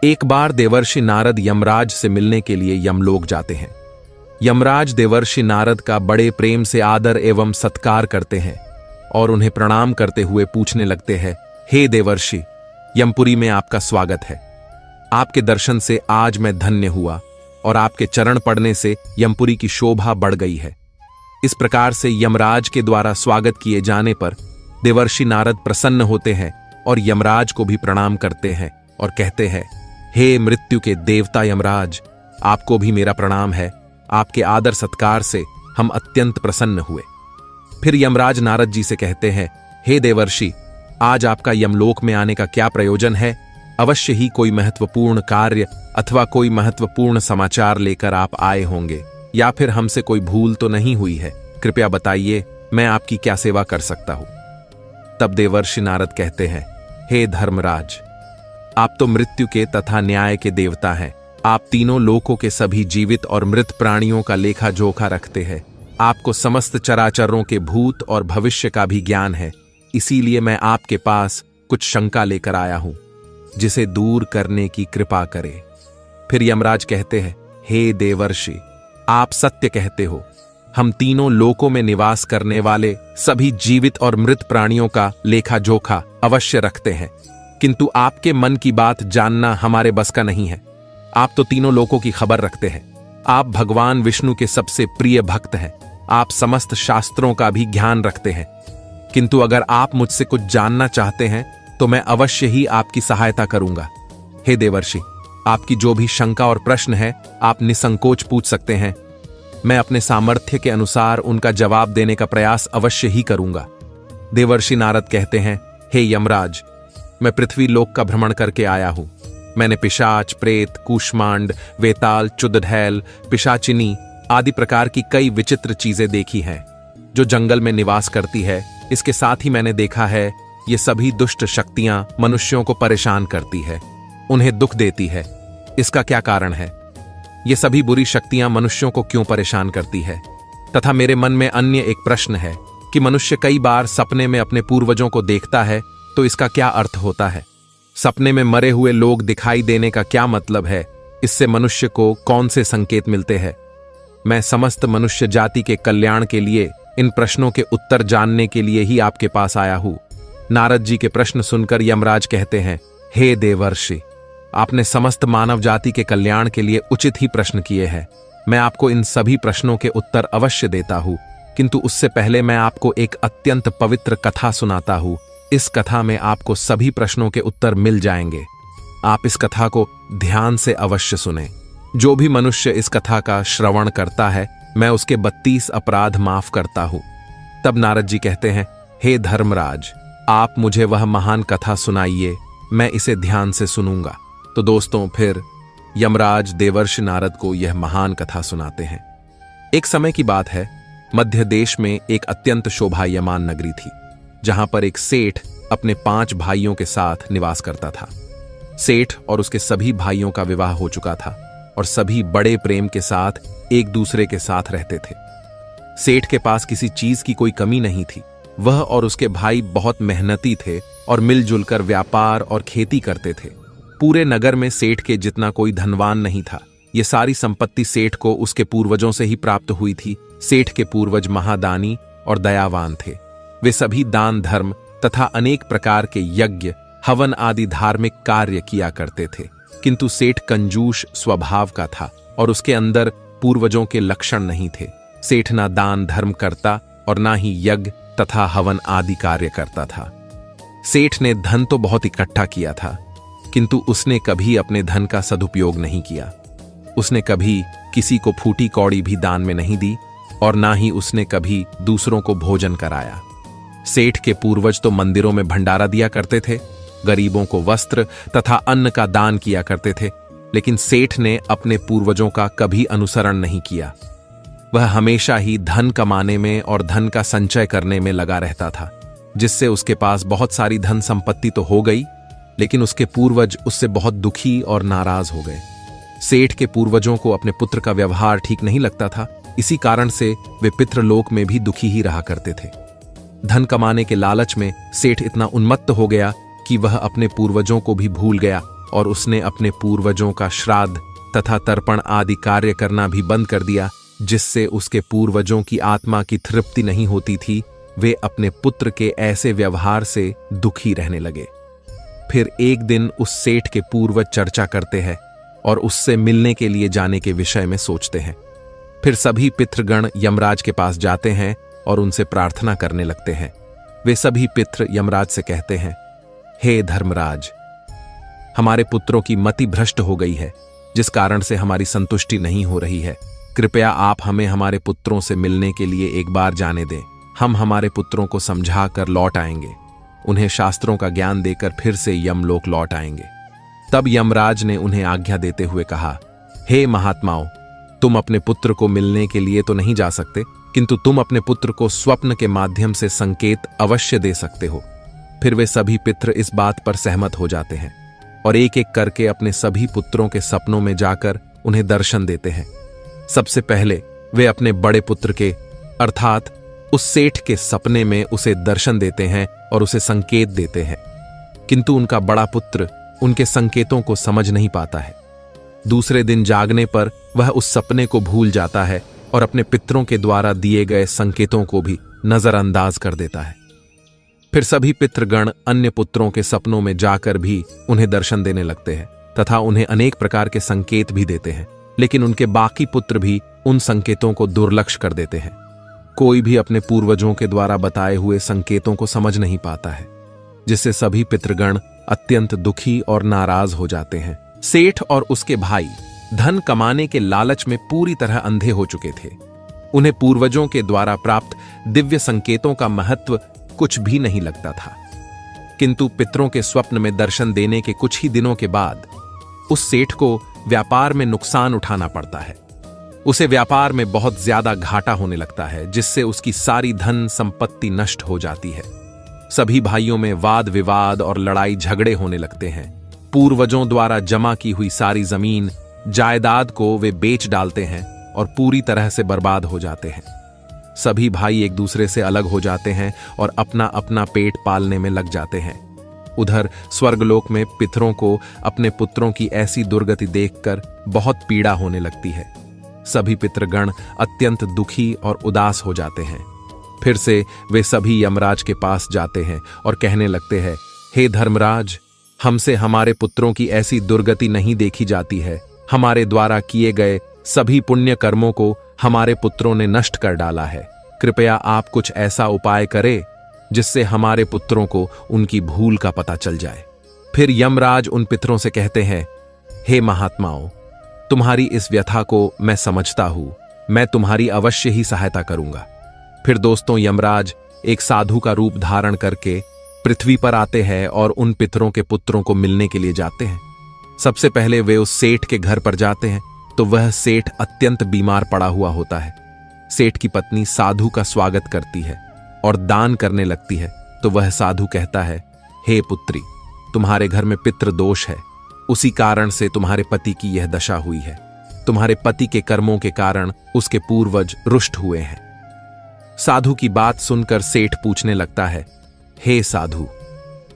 एक बार देवर्षि नारद यमराज से मिलने के लिए यमलोक जाते हैं। यमराज देवर्षि नारद का बड़े प्रेम से आदर एवं सत्कार करते हैं और उन्हें प्रणाम करते हुए पूछने लगते हैं, हे देवर्षि, यमपुरी में आपका स्वागत है। आपके दर्शन से आज मैं धन्य हुआ और आपके चरण पड़ने से यमपुरी की शोभा बढ़ गई है। इस प्रकार से यमराज के द्वारा स्वागत किए जाने पर देवर्षि नारद प्रसन्न होते हैं और यमराज को भी प्रणाम करते हैं और कहते हैं, हे मृत्यु के देवता यमराज, आपको भी मेरा प्रणाम है। आपके आदर सत्कार से हम अत्यंत प्रसन्न हुए। फिर यमराज नारद जी से कहते हैं, हे देवर्षि, आज आपका यमलोक में आने का क्या प्रयोजन है? अवश्य ही कोई महत्वपूर्ण कार्य अथवा कोई महत्वपूर्ण समाचार लेकर आप आए होंगे, या फिर हमसे कोई भूल तो नहीं हुई है? कृपया बताइए, मैं आपकी क्या सेवा कर सकता हूं? तब देवर्षि नारद कहते हैं, हे धर्मराज, आप तो मृत्यु के तथा न्याय के देवता हैं। आप तीनों लोकों के सभी जीवित और मृत प्राणियों का लेखा जोखा रखते हैं। आपको समस्त चराचरों के भूत और भविष्य का भी ज्ञान है। इसीलिए मैं आपके पास कुछ शंका लेकर आया हूं, जिसे दूर करने की कृपा करे। फिर यमराज कहते हैं, हे देवर्षि, आप सत्य कहते हो। हम तीनों लोकों में निवास करने वाले सभी जीवित और मृत प्राणियों का लेखा जोखा अवश्य रखते हैं, किंतु आपके मन की बात जानना हमारे बस का नहीं है। आप तो तीनों लोकों की खबर रखते हैं। आप भगवान विष्णु के सबसे प्रिय भक्त हैं। आप समस्त शास्त्रों का भी ज्ञान रखते हैं, किंतु अगर आप मुझसे कुछ जानना चाहते हैं तो मैं अवश्य ही आपकी सहायता करूंगा। हे देवर्षि, आपकी जो भी शंका और प्रश्न है आप निसंकोच पूछ सकते हैं। मैं अपने सामर्थ्य के अनुसार उनका जवाब देने का प्रयास अवश्य ही करूंगा। देवर्षि नारद कहते हैं, हे यमराज, मैं पृथ्वी लोक का भ्रमण करके आया हूं। मैंने पिशाच, प्रेत, कूष्मांड, वेताल, चुड़ैल, पिशाचिनी आदि प्रकार की कई विचित्र चीजें देखी हैं जो जंगल में निवास करती है। इसके साथ ही मैंने देखा है ये सभी दुष्ट शक्तियां मनुष्यों को परेशान करती है, उन्हें दुख देती है। इसका क्या कारण है? ये सभी बुरी शक्तियां मनुष्यों को क्यों परेशान करती है? तथा मेरे मन में अन्य एक प्रश्न है कि मनुष्य कई बार सपने में अपने पूर्वजों को देखता है, तो इसका क्या अर्थ होता है? सपने में मरे हुए लोग दिखाई देने का क्या मतलब है? इससे मनुष्य को कौन से संकेत मिलते हैं? मैं समस्त मनुष्य जाति के कल्याण के लिए इन प्रश्नों के उत्तर जानने के लिए ही आपके पास आया हूं। नारद जी के प्रश्न सुनकर यमराज कहते हैं, हे देवर्षि, आपने समस्त मानव जाति के कल्याण के लिए उचित ही प्रश्न किए हैं। मैं आपको इन सभी प्रश्नों के उत्तर अवश्य देता हूं, किंतु उससे पहले मैं आपको एक अत्यंत पवित्र कथा सुनाता हूं। इस कथा में आपको सभी प्रश्नों के उत्तर मिल जाएंगे। आप इस कथा को ध्यान से अवश्य सुनें। जो भी मनुष्य इस कथा का श्रवण करता है, मैं उसके 32 अपराध माफ करता हूं। तब नारद जी कहते हैं, हे धर्मराज, आप मुझे वह महान कथा सुनाइए, मैं इसे ध्यान से सुनूंगा। तो दोस्तों, फिर यमराज देवर्षि नारद को यह महान कथा सुनाते हैं। एक समय की बात है, मध्य देश में एक अत्यंत शोभायमान नगरी थी, जहां पर एक सेठ अपने 5 भाइयों के साथ निवास करता था। सेठ और उसके सभी भाइयों का विवाह हो चुका था और सभी बड़े प्रेम के साथ एक दूसरे के साथ रहते थे। सेठ के पास किसी चीज की कोई कमी नहीं थी। वह और उसके भाई बहुत मेहनती थे और मिलजुल कर व्यापार और खेती करते थे। पूरे नगर में सेठ के जितना कोई धनवान नहीं था। ये सारी संपत्ति सेठ को उसके पूर्वजों से ही प्राप्त हुई थी। सेठ के पूर्वज महादानी और दयावान थे। वे सभी दान धर्म तथा अनेक प्रकार के यज्ञ, हवन आदि धार्मिक कार्य किया करते थे, किंतु सेठ कंजूस स्वभाव का था और उसके अंदर पूर्वजों के लक्षण नहीं थे। सेठ ना दान धर्म करता और ना ही यज्ञ तथा हवन आदि कार्य करता था। सेठ ने धन तो बहुत इकट्ठा किया था, किंतु उसने कभी अपने धन का सदुपयोग नहीं किया। उसने कभी किसी को फूटी कौड़ी भी दान में नहीं दी और ना ही उसने कभी दूसरों को भोजन कराया। सेठ के पूर्वज तो मंदिरों में भंडारा दिया करते थे, गरीबों को वस्त्र तथा अन्न का दान किया करते थे, लेकिन सेठ ने अपने पूर्वजों का कभी अनुसरण नहीं किया। वह हमेशा ही धन कमाने में और धन का संचय करने में लगा रहता था, जिससे उसके पास बहुत सारी धन संपत्ति तो हो गई, लेकिन उसके पूर्वज उससे बहुत दुखी और नाराज हो गए। सेठ के पूर्वजों को अपने पुत्र का व्यवहार ठीक नहीं लगता था। इसी कारण से वे पितृलोक में भी दुखी ही रहा करते थे। धन कमाने के लालच में सेठ इतना उन्मत्त हो गया कि वह अपने पूर्वजों को भी भूल गया और उसने अपने पूर्वजों का श्राद्ध तथा तर्पण आदि कार्य करना भी बंद कर दिया, जिससे उसके पूर्वजों की आत्मा की तृप्ति नहीं होती थी। वे अपने पुत्र के ऐसे व्यवहार से दुखी रहने लगे। फिर एक दिन उस सेठ के पूर्वज चर्चा करते हैं और उससे मिलने के लिए जाने के विषय में सोचते हैं। फिर सभी पितृगण यमराज के पास जाते हैं और उनसे प्रार्थना करने लगते हैं। वे सभी पितृ यमराज से कहते हैं, हे धर्मराज, हमारे पुत्रों की मति भ्रष्ट हो गई है, जिस कारण से हमारी संतुष्टि नहीं हो रही है। कृपया आप हमें हमारे पुत्रों से मिलने के लिए एक बार जाने दें। हम हमारे पुत्रों को समझा कर लौट आएंगे। उन्हें शास्त्रों का ज्ञान देकर फिर से यमलोक लौट आएंगे। तब यमराज ने उन्हें आज्ञा देते हुए कहा, हे महात्माओं, तुम अपने पुत्र को मिलने के लिए तो नहीं जा सकते, किंतु तुम अपने पुत्र को स्वप्न के माध्यम से संकेत अवश्य दे सकते हो। फिर वे सभी पितृ इस बात पर सहमत हो जाते हैं और एक एक करके अपने सभी पुत्रों के सपनों में जाकर उन्हें दर्शन देते हैं। सबसे पहले वे अपने बड़े पुत्र के अर्थात उस सेठ के सपने में उसे दर्शन देते हैं और उसे संकेत देते हैं, किंतु उनका बड़ा पुत्र उनके संकेतों को समझ नहीं पाता है। दूसरे दिन जागने पर वह उस सपने को भूल जाता है और अपने पितरों के द्वारा दिए गए संकेतों को भी नजरअंदाज कर देता है। फिर सभी पितृगण अन्य पुत्रों के सपनों में जाकर भी उन्हें दर्शन देने लगते हैं तथा उन्हें अनेक प्रकार के संकेत भी देते हैं, लेकिन उनके बाकी पुत्र भी उन संकेतों को दुर्लक्ष्य कर देते हैं। कोई भी अपने पूर्वजों के द्वारा बताए हुए संकेतों को समझ नहीं पाता है, जिससे सभी पितृगण अत्यंत दुखी और नाराज हो जाते हैं। सेठ और उसके भाई धन कमाने के लालच में पूरी तरह अंधे हो चुके थे। उन्हें पूर्वजों के द्वारा प्राप्त दिव्य संकेतों का महत्व कुछ भी नहीं लगता था, किंतु पितरों के स्वप्न में दर्शन देने के कुछ ही दिनों के बाद उस सेठ को व्यापार में नुकसान उठाना पड़ता है। उसे व्यापार में बहुत ज्यादा घाटा होने लगता है, जिससे उसकी सारी धन संपत्ति नष्ट हो जाती है। सभी भाइयों में वाद विवाद और लड़ाई झगड़े होने लगते हैं। पूर्वजों द्वारा जमा की हुई सारी जमीन जायदाद को वे बेच डालते हैं और पूरी तरह से बर्बाद हो जाते हैं। सभी भाई एक दूसरे से अलग हो जाते हैं और अपना अपना पेट पालने में लग जाते हैं। उधर स्वर्गलोक में पितरों को अपने पुत्रों की ऐसी दुर्गति देखकर बहुत पीड़ा होने लगती है। सभी पितृगण अत्यंत दुखी और उदास हो जाते हैं। फिर से वे सभी यमराज के पास जाते हैं और कहने लगते हैं, हे धर्मराज, हमसे हमारे पुत्रों की ऐसी दुर्गति नहीं देखी जाती है। हमारे द्वारा किए गए सभी पुण्य कर्मों को हमारे पुत्रों ने नष्ट कर डाला है। कृपया आप कुछ ऐसा उपाय करें जिससे हमारे पुत्रों को उनकी भूल का पता चल जाए। फिर यमराज उन पितरों से कहते हैं, हे महात्माओं, तुम्हारी इस व्यथा को मैं समझता हूं। मैं तुम्हारी अवश्य ही सहायता करूंगा। फिर दोस्तों यमराज एक साधु का रूप धारण करके पृथ्वी पर आते हैं और उन पितरों के पुत्रों को मिलने के लिए जाते हैं। सबसे पहले वे उस सेठ के घर पर जाते हैं तो वह सेठ अत्यंत बीमार पड़ा हुआ होता है। सेठ की पत्नी साधु का स्वागत करती है और दान करने लगती है तो वह साधु कहता है, हे पुत्री, तुम्हारे घर में पितृ दोष है, उसी कारण से तुम्हारे पति की यह दशा हुई है। तुम्हारे पति के कर्मों के कारण उसके पूर्वज रुष्ट हुए हैं। साधु की बात सुनकर सेठ पूछने लगता है, हे साधु,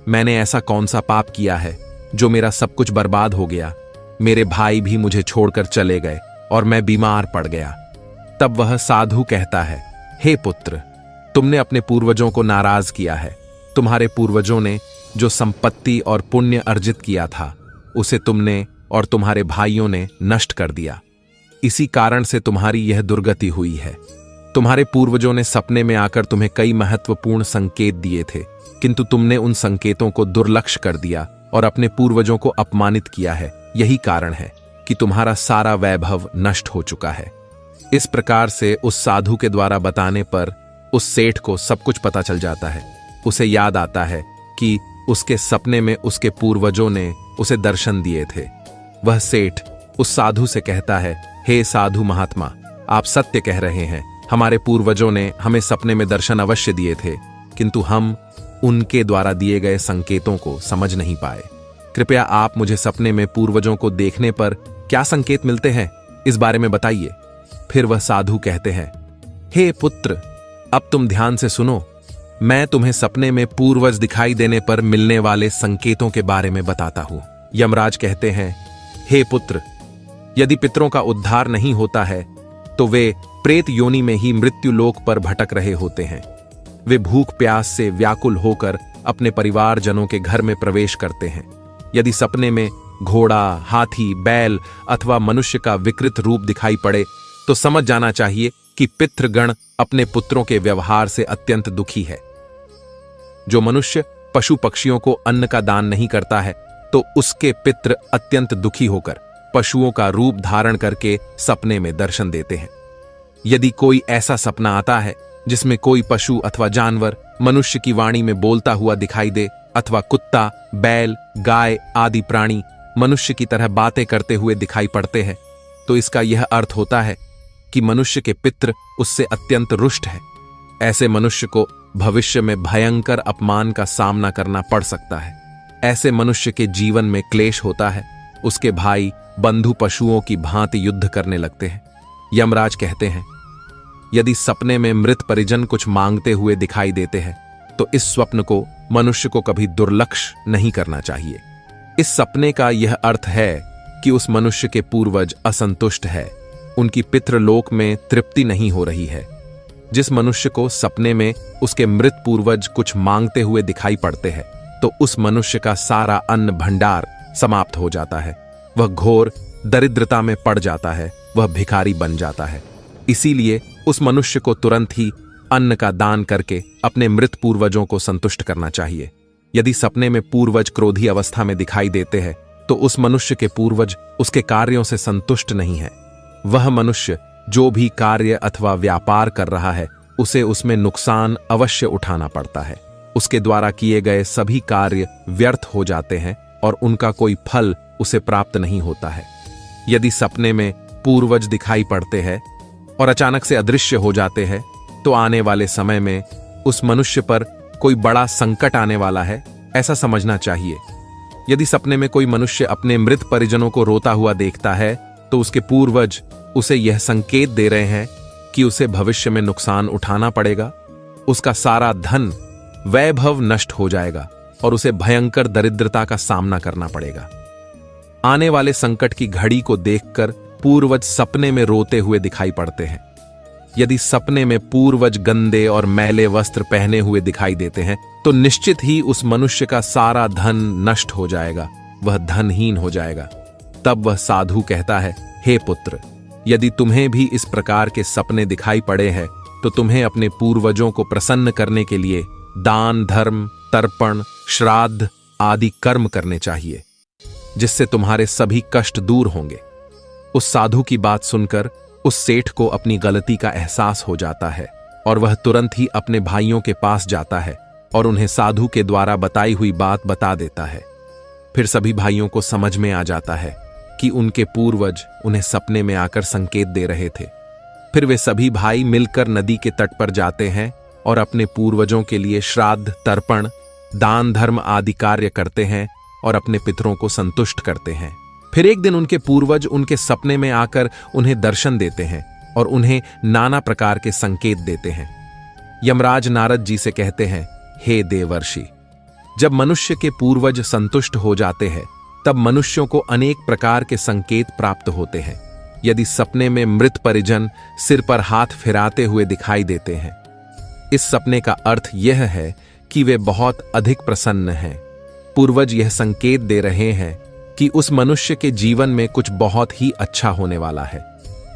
मैंने ऐसा कौन सा पाप किया है जो मेरा सब कुछ बर्बाद हो गया? मेरे भाई भी मुझे छोड़कर चले गए और मैं बीमार पड़ गया। तब वह साधु कहता है, हे पुत्र, तुमने अपने पूर्वजों को नाराज किया है। तुम्हारे पूर्वजों ने जो संपत्ति और पुण्य अर्जित किया था उसे तुमने और तुम्हारे भाइयों ने नष्ट कर दिया। इसी कारण से तुम्हारी यह दुर्गति हुई है। तुम्हारे पूर्वजों ने सपने में आकर तुम्हें कई महत्वपूर्ण संकेत दिए थे, किंतु तुमने उन संकेतों को दुर्लक्ष्य कर दिया और अपने पूर्वजों को अपमानित किया है। यही कारण है कि तुम्हारा सारा वैभव नष्ट हो चुका है। इस प्रकार से उस साधु के द्वारा बताने पर उस सेठ को सब कुछ पता चल जाता है। उसे याद आता है कि उसके सपने में उसके पूर्वजों ने उसे दर्शन दिए थे। वह सेठ उस साधु से कहता है, हे साधु महात्मा, आप सत्य कह रहे हैं। हमारे पूर्वजों ने हमें सपने में दर्शन अवश्य दिए थे, किंतु हम उनके द्वारा दिए गए संकेतों को समझ नहीं पाए। कृपया आप मुझे सपने में पूर्वजों को देखने पर क्या संकेत मिलते हैं, इस बारे में बताइए। फिर वह साधु कहते हैं, हे पुत्र, अब तुम ध्यान से सुनो। मैं तुम्हें सपने में पूर्वज दिखाई देने पर मिलने वाले संकेतों के बारे में बताता हूं। यमराज कहते हैं, हे पुत्र, यदि पितरों का उद्धार नहीं होता है तो वे प्रेत योनि में ही मृत्युलोक पर भटक रहे होते हैं। वे भूख प्यास से व्याकुल होकर अपने परिवारजनों के घर में प्रवेश करते हैं। यदि सपने में घोड़ा, हाथी, बैल अथवा मनुष्य का विकृत रूप दिखाई पड़े तो समझ जाना चाहिए कि पितृगण अपने पुत्रों के व्यवहार से अत्यंत दुखी है। जो मनुष्य पशु पक्षियों को अन्न का दान नहीं करता है तो उसके पितृ अत्यंत दुखी होकर पशुओं का रूप धारण करके सपने में दर्शन देते हैं। यदि कोई ऐसा सपना आता है जिसमें कोई पशु अथवा जानवर मनुष्य की वाणी में बोलता हुआ दिखाई दे अथवा कुत्ता, बैल, गाय आदि प्राणी मनुष्य की तरह बातें करते हुए दिखाई पड़ते हैं तो इसका यह अर्थ होता है कि मनुष्य के पितृ उससे अत्यंत रुष्ट है। ऐसे मनुष्य को भविष्य में भयंकर अपमान का सामना करना पड़ सकता है। ऐसे मनुष्य के जीवन में क्लेश होता है। उसके भाई बंधु पशुओं की भांति युद्ध करने लगते हैं। यमराज कहते हैं, यदि सपने में मृत परिजन कुछ मांगते हुए दिखाई देते हैं तो इस स्वप्न को मनुष्य को कभी दुर्लक्ष्य नहीं करना चाहिए। इस सपने का यह अर्थ है कि उस मनुष्य के पूर्वज असंतुष्ट है, उनकी पितृलोक में तृप्ति नहीं हो रही है। जिस मनुष्य को सपने में उसके मृत पूर्वज कुछ मांगते हुए दिखाई पड़ते हैं तो उस मनुष्य का सारा अन्न भंडार समाप्त हो जाता है। वह घोर दरिद्रता में पड़ जाता है, वह भिखारी बन जाता है। इसीलिए उस मनुष्य को तुरंत ही अन्न का दान करके अपने मृत पूर्वजों को संतुष्ट करना चाहिए। यदि सपने में पूर्वज क्रोधी अवस्था में दिखाई देते हैं तो उस मनुष्य के पूर्वज उसके कार्यों से संतुष्ट नहीं है। वह मनुष्य जो भी कार्य अथवा व्यापार कर रहा है उसे उसमें नुकसान अवश्य उठाना पड़ता है। उसके द्वारा किए गए सभी कार्य व्यर्थ हो जाते हैं और उनका कोई फल उसे प्राप्त नहीं होता है। यदि सपने में पूर्वज दिखाई पड़ते हैं और अचानक से अदृश्य हो जाते हैं तो आने वाले समय में उस मनुष्य पर कोई बड़ा संकट आने वाला है, ऐसा समझना चाहिए। यदि सपने में कोई मनुष्य अपने मृत परिजनों को रोता हुआ देखता है तो उसके पूर्वज उसे यह संकेत दे रहे हैं कि उसे भविष्य में नुकसान उठाना पड़ेगा। उसका सारा धन, वैभव नष्ट हो जाएगा और उसे भयंकर दरिद्रता का सामना करना पड़ेगा। आने वाले संकट की घड़ी को देखकर पूर्वज सपने में रोते हुए दिखाई पड़ते हैं। यदि सपने में पूर्वज गंदे और मैले वस्त्र पहने हुए दिखाई देते हैं तो निश्चित ही उस मनुष्य का सारा धन नष्ट हो जाएगा, वह धनहीन हो जाएगा। तब वह साधु कहता है, हे पुत्र, यदि तुम्हें भी इस प्रकार के सपने दिखाई पड़े हैं तो तुम्हें अपने पूर्वजों को प्रसन्न करने के लिए दान, धर्म, तर्पण, श्राद्ध आदि कर्म करने चाहिए, जिससे तुम्हारे सभी कष्ट दूर होंगे। उस साधु की बात सुनकर उस सेठ को अपनी गलती का एहसास हो जाता है और वह तुरंत ही अपने भाइयों के पास जाता है और उन्हें साधु के द्वारा बताई हुई बात बता देता है। फिर सभी भाइयों को समझ में आ जाता है कि उनके पूर्वज उन्हें सपने में आकर संकेत दे रहे थे। फिर वे सभी भाई मिलकर नदी के तट पर जाते हैं और अपने पूर्वजों के लिए श्राद्ध, तर्पण, दान, धर्म आदि कार्य करते हैं और अपने पितरों को संतुष्ट करते हैं। फिर एक दिन उनके पूर्वज उनके सपने में आकर उन्हें दर्शन देते हैं और उन्हें नाना प्रकार के संकेत देते हैं। यमराज नारद जी से कहते हैं, हे देवर्षि, जब मनुष्य के पूर्वज संतुष्ट हो जाते हैं तब मनुष्यों को अनेक प्रकार के संकेत प्राप्त होते हैं। यदि सपने में मृत परिजन सिर पर हाथ फिराते हुए दिखाई देते हैं, इस सपने का अर्थ यह है कि वे बहुत अधिक प्रसन्न हैं। पूर्वज यह संकेत दे रहे हैं कि उस मनुष्य के जीवन में कुछ बहुत ही अच्छा होने वाला है।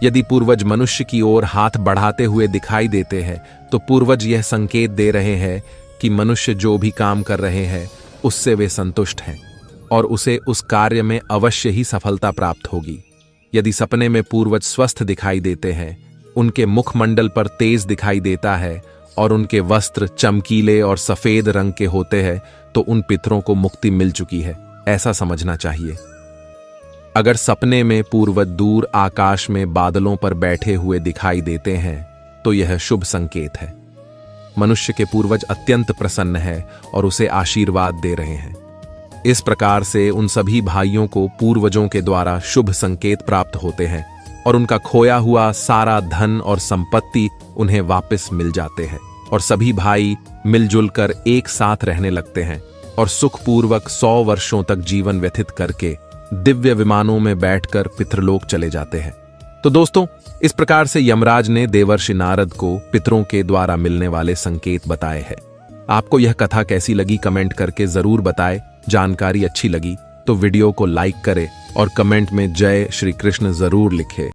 यदि पूर्वज मनुष्य की ओर हाथ बढ़ाते हुए दिखाई देते हैं तो पूर्वज यह संकेत दे रहे हैं कि मनुष्य जो भी काम कर रहे हैं उससे वे संतुष्ट हैं और उसे उस कार्य में अवश्य ही सफलता प्राप्त होगी। यदि सपने में पूर्वज स्वस्थ दिखाई देते हैं, उनके मुखमंडल पर तेज दिखाई देता है और उनके वस्त्र चमकीले और सफेद रंग के होते हैं तो उन पितरों को मुक्ति मिल चुकी है, ऐसा समझना चाहिए। अगर सपने में पूर्वज दूर आकाश में बादलों पर बैठे हुए दिखाई देते हैं तो यह शुभ संकेत है। मनुष्य के पूर्वज अत्यंत प्रसन्न है और उसे आशीर्वाद दे रहे हैं। इस प्रकार से उन सभी भाइयों को पूर्वजों के द्वारा शुभ संकेत प्राप्त होते हैं और उनका खोया हुआ सारा धन और संपत्ति उन्हें वापस मिल जाते हैं और सभी भाई मिलजुल कर एक साथ रहने लगते हैं। और सुखपूर्वक 100 वर्षों तक जीवन व्यतीत करके दिव्य विमानों में बैठकर पितृलोक चले जाते हैं। तो दोस्तों, इस प्रकार से यमराज ने देवर्षि नारद को पितरों के द्वारा मिलने वाले संकेत बताए हैं। आपको यह कथा कैसी लगी कमेंट करके जरूर बताएं। जानकारी अच्छी लगी तो वीडियो को लाइक करें और कमेंट में जय श्री कृष्ण जरूर लिखें।